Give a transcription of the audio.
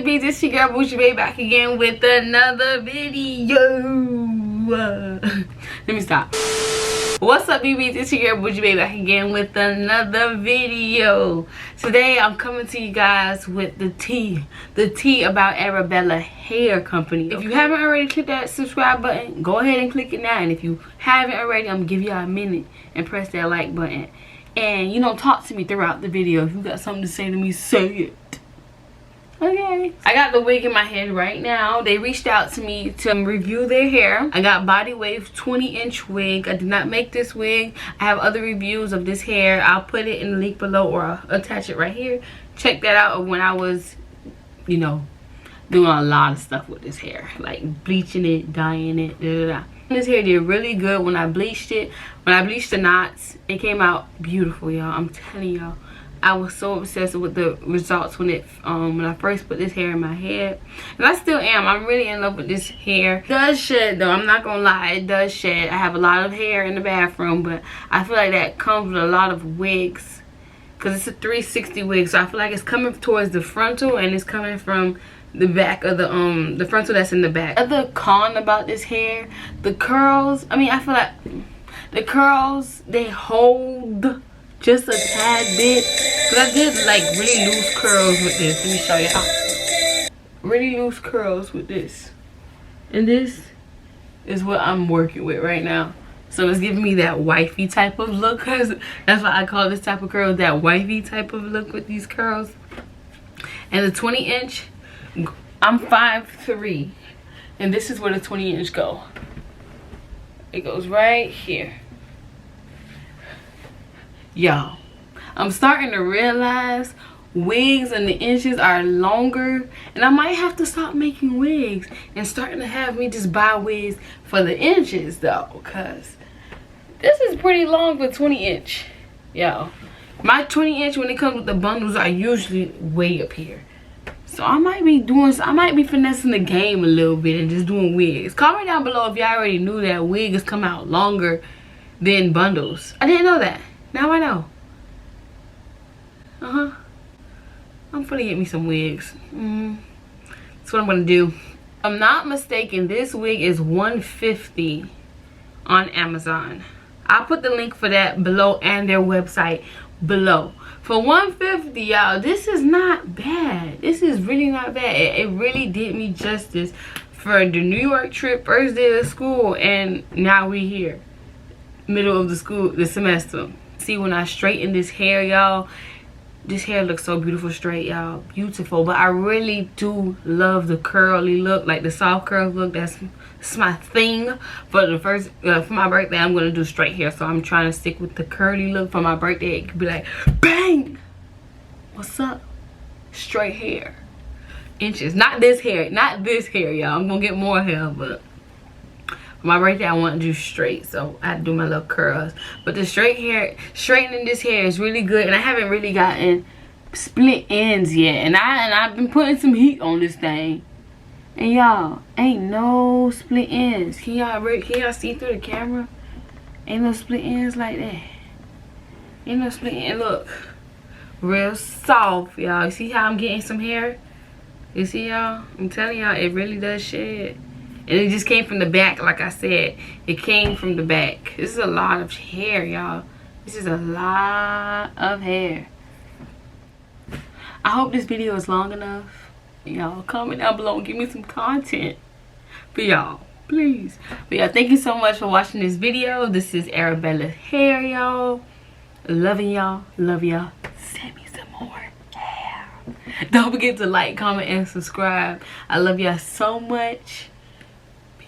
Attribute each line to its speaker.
Speaker 1: BBs? It's your girl Bougie Bae back again with another video. Let me stop. What's up, BBs? It's your girl Bougie Bae back again with another video. Today I'm coming to you guys with the tea about Arabella Hair Company. If you haven't already clicked that subscribe button, go ahead and click it now. And if you haven't already, I'm gonna give y'all a minute and press that like button. And you know, talk to me throughout the video. If you got something to say to me, say it. Okay, I got the wig in my head right now. They reached out to me to review their hair. I got Body Wave 20-inch wig. I did not make this wig. I have other reviews of this hair. I'll put it in the link below, or I'll attach it right here. Check that out of when I was, you know, doing a lot of stuff with this hair, like bleaching it, dyeing it, This hair did really good when I bleached it. When I bleached the knots, it came out beautiful, y'all. I'm telling y'all. I was so obsessed with the results when I first put this hair in my head, and I still am. I'm really in love with this hair. It does shed though, I'm not gonna lie, it does shed. I have a lot of hair in the bathroom, but I feel like that comes with a lot of wigs, because it's a 360 wig, so I feel like it's coming towards the frontal and it's coming from the back of the frontal that's in the back. Other con about this hair, the curls, I mean, I feel like the curls, they hold just a tad bit, because I did like really loose curls with this. Let me show y'all. Really loose curls with this, and this is what I'm working with right now. So it's giving me that wifey type of look, because that's why I call this type of curl that wifey type of look with these curls. And the 20-inch, I'm 5'3", and this is where the 20-inch go. It goes right here. Y'all, I'm starting to realize wigs and the inches are longer, and I might have to stop making wigs and starting to have me just buy wigs for the inches though, because this is pretty long for 20-inch. Y'all, my 20-inch when it comes with the bundles are usually way up here, so I might be finessing the game a little bit and just doing wigs. Comment down below if y'all already knew that wigs come out longer than bundles. I didn't know that. Now I know. I'm gonna get me some wigs. That's what I'm gonna do. If I'm not mistaken, this wig is $150 on Amazon. I'll put the link for that below and their website below. For $150, y'all, this is not bad. This is really not bad. It really did me justice for the New York trip, first day of school, and now we here, middle of the semester. See, when I straighten this hair, y'all, this hair looks so beautiful straight, y'all. Beautiful. But I really do love the curly look, like the soft curl look. That's my thing. For the first for my birthday, I'm gonna do straight hair, so I'm trying to stick with the curly look. For my birthday, it could be like bang, what's up, straight hair, inches. Not this hair, y'all. I'm gonna get more hair, but for my birthday I want to do straight, so I do my little curls. But the straight hair, straightening this hair is really good, and I haven't really gotten split ends yet, and I've been putting some heat on this thing, and y'all, ain't no split ends. Can y'all see through the camera? Ain't no split ends like that. Ain't no split ends. Look, real soft, y'all. You see how I'm getting some hair? You see, y'all? I'm telling y'all, it really does shed. And it just came from the back, like I said. It came from the back. This is a lot of hair, y'all. This is a lot of hair. I hope this video is long enough. Y'all, comment down below and give me some content for y'all, please. But yeah, thank you so much for watching this video. This is Arabella's hair, y'all. Loving y'all. Love y'all. Send me some more hair. Don't forget to like, comment, and subscribe. I love y'all so much. Peace.